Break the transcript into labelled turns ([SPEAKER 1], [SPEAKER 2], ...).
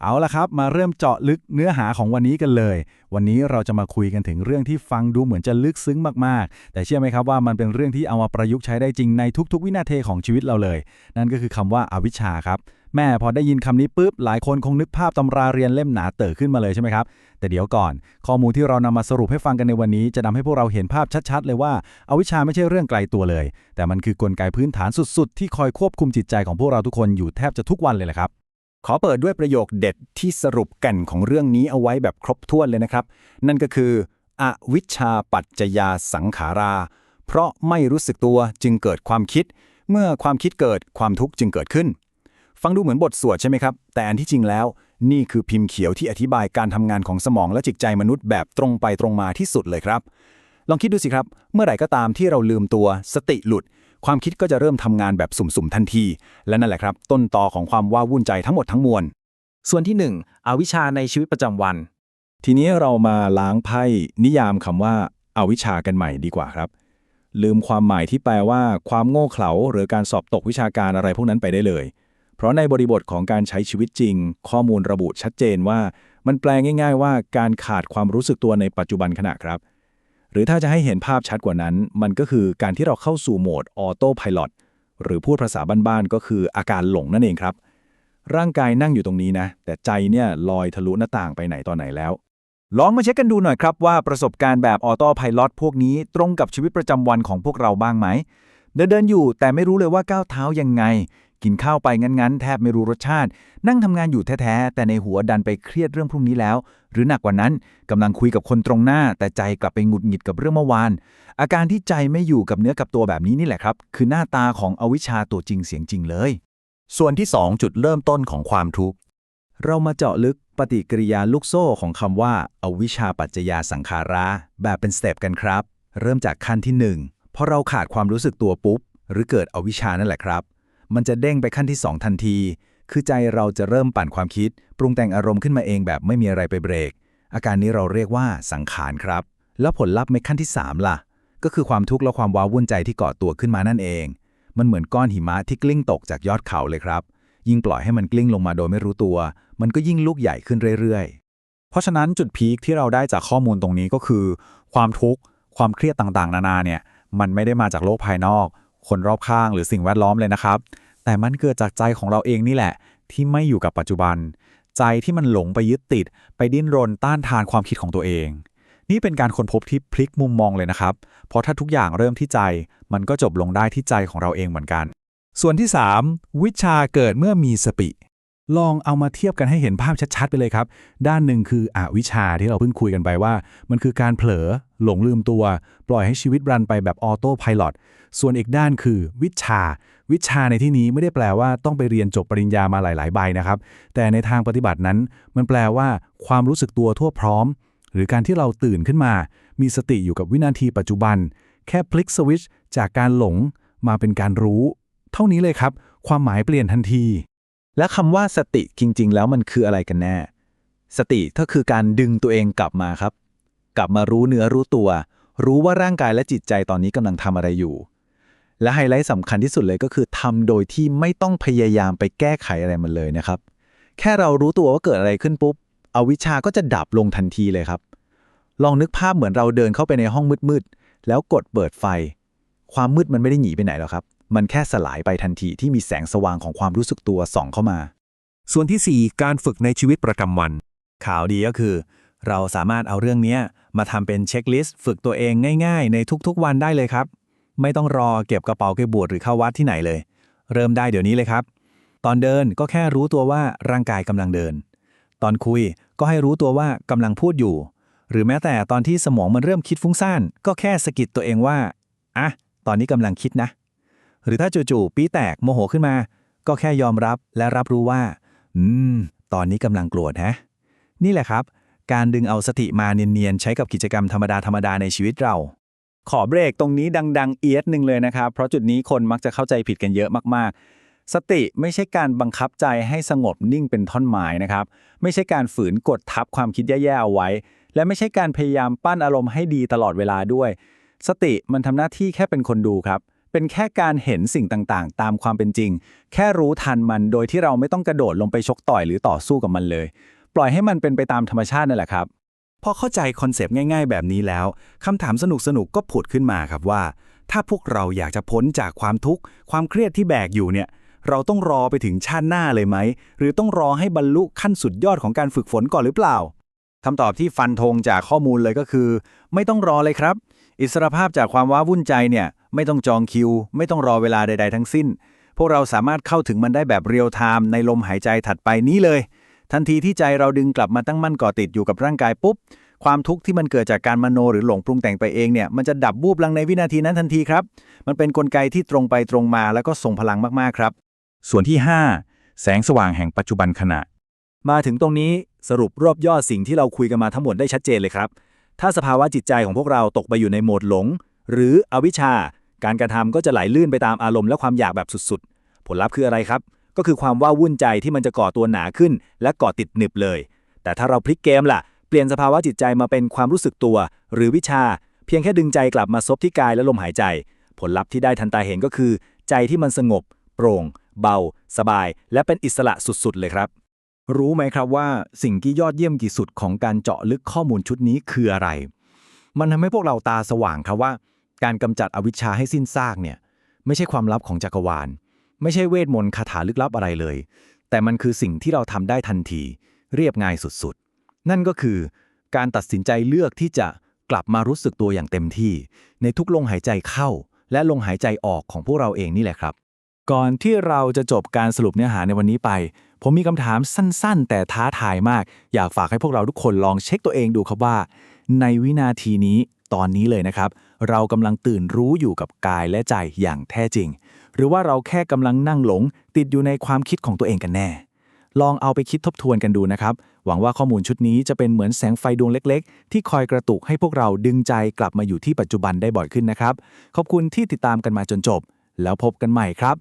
[SPEAKER 1] เอาละครับมาเริ่มเจาะลึกเนื้อหาของวันนี้กันเลยวันนี้เราจะมาคุยกันถึงเรื่องที่ฟังดูเหมือนจะลึกซึ้งมากๆแต่เชื่อไหมครับว่ามันเป็นเรื่องที่เอามาประยุกต์ใช้ได้จริงในทุกๆวินาทีของชีวิตเราเลยนั่นก็คือคำว่าอวิชชาครับแม่พอได้ยินคำนี้ปุ๊บหลายคนคงนึกภาพตำราเรียนเล่มหนาเต๋อขึ้นมาเลยใช่ไหมครับแต่เดี๋ยวก่อนข้อมูลที่เรานำมาสรุปให้ฟังกันในวันนี้จะทำให้พวกเราเห็นภาพชัดๆเลยว่าอวิชชาไม่ใช่เรื่องไกลตัวเลยแต่มันคือกลไกพื้นฐานสุดๆที่คอยควบคุมจิตใจของพวกเราทุกคนอยู่แทบจะทุกวันเลยแหละครับ
[SPEAKER 2] ขอเปิดด้วยประโยคเด็ดที่สรุปแก่นของเรื่องนี้เอาไว้แบบครบถ้วนเลยนะครับนั่นก็คืออวิชชาปัจจยาสังขาราเพราะไม่รู้สึกตัวจึงเกิดความคิดเมื่อความคิดเกิดความทุกข์จึงเกิดขึ้นฟังดูเหมือนบทสวดใช่ไหมครับแต่อันที่จริงแล้วนี่คือพิมพ์เขียวที่อธิบายการทำงานของสมองและจิตใจมนุษย์แบบตรงไปตรงมาที่สุดเลยครับลองคิดดูสิครับเมื่อไหร่ก็ตามที่เราลืมตัวสติหลุดความคิดก็จะเริ่มทำงานแบบสุ่มๆทันทีและนั่นแหละครับต้นตอของความว้าวุ่นใจทั้งหมดทั้งมวล
[SPEAKER 3] ส่วนที่1อวิชชาในชีวิตประจำวัน
[SPEAKER 1] ทีนี้เรามาล้างไพ่นิยามคำว่าอาวิชชากันใหม่ดีกว่าครับลืมความหมายที่แปลว่าความโง่เขลาหรือการสอบตกวิชาการอะไรพวกนั้นไปได้เลยเพราะในบริบทของการใช้ชีวิตจริงข้อมูลระบุชัดเจนว่ามันแปลง่ายๆว่าการขาดความรู้สึกตัวในปัจจุบันขณะครับหรือถ้าจะให้เห็นภาพชัดกว่านั้นมันก็คือการที่เราเข้าสู่โหมดออโต้ไพลอตหรือพูดภาษาบ้านๆก็คืออาการหลงนั่นเองครับร่างกายนั่งอยู่ตรงนี้นะแต่ใจเนี่ยลอยทะลุหน้าต่างไปไหนตอนไหนแล้วลองมาเช็คกันดูหน่อยครับว่าประสบการณ์แบบออโต้ไพลอตพวกนี้ตรงกับชีวิตประจำวันของพวกเราบ้างไหมเดินอยู่แต่ไม่รู้เลยว่าก้าวเท้ายังไงกินข้าวไปงั้นๆแทบไม่รู้รสชาตินั่งทำงานอยู่แท้ๆแต่ในหัวดันไปเครียดเรื่องพรุ่งนี้แล้วหรือหนักกว่านั้นกำลังคุยกับคนตรงหน้าแต่ใจกลับไปหงุดหงิดกับเรื่องเมื่อวานอาการที่ใจไม่อยู่กับเนื้อกับตัวแบบนี้นี่แหละครับคือหน้าตาของอวิชชาตัวจริงเสียงจริงเลย
[SPEAKER 2] ส่วนที่2จุดเริ่มต้นของความทุกข์
[SPEAKER 1] เรามาเจาะลึกปฏิกิริยาลูกโซ่ของคำว่าอวิชชาปัจจยาสังขาราแบบเป็นสเต็ปกันครับเริ่มจากขั้นที่1พอเราขาดความรู้สึกตัวปุ๊บหรือเกิดอวิชชานั่นแหละครับมันจะเด้งไปขั้นที่2ทันทีคือใจเราจะเริ่มปั่นความคิดปรุงแต่งอารมณ์ขึ้นมาเองแบบไม่มีอะไรไปเบรกอาการนี้เราเรียกว่าสังขารครับแล้วผลลัพธ์ในขั้นที่3ล่ะก็คือความทุกข์และความว้าวุ่นใจที่ก่อตัวขึ้นมานั่นเองมันเหมือนก้อนหิมะที่กลิ้งตกจากยอดเขาเลยครับยิ่งปล่อยให้มันกลิ้งลงมาโดยไม่รู้ตัวมันก็ยิ่งลูกใหญ่ขึ้นเรื่อยๆเพราะฉะนั้นจุดพีคที่เราได้จากข้อมูลตรงนี้ก็คือความทุกข์ความเครียดต่างๆนานาเนี่ยมันไม่ได้มาจากโลกภายนอกคนรอบข้างหรือสิ่งแวดล้อมเลยนะครับแต่มันเกิดจากใจของเราเองนี่แหละที่ไม่อยู่กับปัจจุบันใจที่มันหลงไปยึดติดไปดิ้นรนต้านทานความคิดของตัวเองนี่เป็นการค้นพบที่พลิกมุมมองเลยนะครับเพราะถ้าทุกอย่างเริ่มที่ใจมันก็จบลงได้ที่ใจของเราเองเหมือนกันส่วนที่3วิชาเกิดเมื่อมีสติลองเอามาเทียบกันให้เห็นภาพชัดๆไปเลยครับด้านหนึ่งคืออวิชชาที่เราเพิ่งคุยกันไปว่ามันคือการเผลอหลงลืมตัวปล่อยให้ชีวิตรันไปแบบออโต้ไพลอตส่วนอีกด้านคือวิชาในที่นี้ไม่ได้แปลว่าต้องไปเรียนจบปริญญามาหลายๆใบนะครับแต่ในทางปฏิบัตินั้นมันแปลว่าความรู้สึกตัวทั่วพร้อมหรือการที่เราตื่นขึ้นมามีสติอยู่กับวินาทีปัจจุบันแค่พลิกสวิตช์จากการหลงมาเป็นการรู้เท่านี้เลยครับความหมายเปลี่ยนทันที
[SPEAKER 2] และคำว่าสติจริงๆแล้วมันคืออะไรกันแน่สติก็คือการดึงตัวเองกลับมาครับกลับมารู้เนื้อรู้ตัวรู้ว่าร่างกายและจิตใจตอนนี้กำลังทำอะไรอยู่และไฮไลท์สำคัญที่สุดเลยก็คือทำโดยที่ไม่ต้องพยายามไปแก้ไขอะไรมันเลยนะครับแค่เรารู้ตัวว่าเกิดอะไรขึ้นปุ๊บอวิชชาก็จะดับลงทันทีเลยครับลองนึกภาพเหมือนเราเดินเข้าไปในห้องมืดๆแล้วกดเปิดไฟความมืดมันไม่ได้หนีไปไหนหรอกครับมันแค่สลายไปทันทีที่มีแสงสว่างของความรู้สึกตัวส่องเข้ามา
[SPEAKER 3] ส่วนที่4การฝึกในชีวิตประจำวัน
[SPEAKER 1] ข่าวดีก็คือเราสามารถเอาเรื่องนี้มาทำเป็นเช็คลิสต์ฝึกตัวเองง่ายๆในทุกๆวันได้เลยครับไม่ต้องรอเก็บกระเป๋าเก็บบวชหรือเข้าวัดที่ไหนเลยเริ่มได้เดี๋ยวนี้เลยครับตอนเดินก็แค่รู้ตัวว่าร่างกายกำลังเดินตอนคุยก็ให้รู้ตัวว่ากำลังพูดอยู่หรือแม้แต่ตอนที่สมองมันเริ่มคิดฟุ้งซ่านก็แค่สะกิดตัวเองว่าตอนนี้กำลังคิดนะหรือถ้าจู่ๆปี๊แตกโมโหขึ้นมาก็แค่ยอมรับและรับรู้ว่าตอนนี้กำลังโกรธฮะนี่แหละครับการดึงเอาสติมาเนียนๆใช้กับกิจกรรมธรรมดาในชีวิตเราขอเบรกตรงนี้ดังๆเอียดหนึ่งเลยนะครับเพราะจุดนี้คนมักจะเข้าใจผิดกันเยอะมากๆสติไม่ใช่การบังคับใจให้สงบนิ่งเป็นท่อนไม้นะครับไม่ใช่การฝืนกดทับความคิดแย่ๆเอาไว้และไม่ใช่การพยายามปั้นอารมณ์ให้ดีตลอดเวลาด้วยสติมันทำหน้าที่แค่เป็นคนดูครับ
[SPEAKER 2] เป็นแค่การเห็นสิ่งต่างๆ ตามความเป็นจริง แค่รู้ทันมันโดยที่เราไม่ต้องกระโดดลงไปชกต่อยหรือต่อสู้กับมันเลย ปล่อยให้มันเป็นไปตามธรรมชาตินั่นแหละครับ
[SPEAKER 1] พอเข้าใจคอนเซปต์ง่ายๆแบบนี้แล้วคำถามสนุกๆก็ผุดขึ้นมาครับว่า ถ้าพวกเราอยากจะพ้นจากความทุกข์ความเครียดที่แบกอยู่เนี่ยเราต้องรอไปถึงชาติหน้าเลยไหมหรือต้องรอให้บรรลุขั้นสุดยอดของการฝึกฝนก่อนหรือเปล่าคำตอบที่ฟันธงจากข้อมูลเลยก็คือ ไม่ต้องรอเลยครับ อิสรภาพจากความว้าวุ่นใจเนี่ยไม่ต้องจองคิว ไม่ต้องรอเวลาใดๆทั้งสิ้น พวกเราสามารถเข้าถึงมันได้แบบเรียลไทม์ในลมหายใจถัดไปนี้เลย ทันทีที่ใจเราดึงกลับมาตั้งมั่นก่อติดอยู่กับร่างกายปุ๊บความทุกข์ที่มันเกิดจากการมโนหรือหลงปรุงแต่งไปเองเนี่ยมันจะดับวูบลังในวินาทีนั้นทันทีครับมันเป็นกลไกที่ตรงไปตรงมาแล้วก็ทรงพลังมากๆครับ
[SPEAKER 2] ส่วนที่ 5 แสงสว่างแห่งปัจจุบันขณะ มาถึงตรงนี้สรุปรวบยอดสิ่งที่เราคุยกันมาทั้งหมดได้ชัดเจนเลยครับ ถ้าสภาวะจิตใจของพวกเราตกไปอยู่ในโหมดหลง หรืออวิชชา การกระทำก็จะไหลลื่นไปตามอารมณ์และความอยากแบบสุดๆ ผลลัพธ์คืออะไรครับ ก็คือความว้าวุ่นใจที่มันจะก่อตัวหนาขึ้น และก่อติดหนึบเลย แต่ถ้าเราพลิกเกมล่ะ เปลี่ยนสภาวะจิตใจมาเป็นความรู้สึกตัว หรือวิชา เพียงแค่ดึงใจกลับมาซบที่กายและลมหายใจ ผลลัพธ์ที่ได้ทันตาเห็นก็คือ ใจที่มันสงบ โปร่ง เบา สบาย และเป็นอิสระสุดๆเลยครับ รู้ไหมครับว่าสิ่งที่ยอดเยี่ยมที่สุดของการเจาะลึกข้อมูลชุดนี้คืออะไร มันทำให้พวกเราตาสว่างครับว่า การกำจัดอวิชชาให้สิ้นซากเนี่ยไม่ใช่ความลับของจักรวาล ไม่ใช่เวทมนต์คาถาลึกลับอะไรเลย แต่มันคือสิ่งที่เราทำได้ทันที เรียบง่ายสุดๆ นั่นก็คือการตัดสินใจเลือกที่จะกลับมารู้สึกตัวอย่างเต็มที่ ในทุกลมหายใจเข้า และลมหายใจออกของพวกเราเองนี่แหละครับ ก่อนที่เราจะจบการสรุปเนื้อหาในวันนี้ไป ผมมีคำถามสั้นๆ แต่ท้าทายมาก อยากฝากให้พวกเราทุกคนลองเช็คตัวเองดูครับว่า ในวินาทีนี้ตอนนี้เลยนะครับ เรากำลังตื่นรู้อยู่กับกายและใจอย่างแท้จริง หรือว่าเราแค่กำลังนั่งหลง ติดอยู่ในความคิดของตัวเองกันแน่ ลองเอาไปคิดทบทวนกันดูนะครับ หวังว่าข้อมูลชุดนี้จะเป็นเหมือนแสงไฟดวงเล็กๆ ที่คอยกระตุกให้พวกเราดึงใจกลับมาอยู่ที่ปัจจุบันได้บ่อยขึ้นนะครับ ขอบคุณที่ติดตามกันมาจนจบ แล้วพบกันใหม่ครับ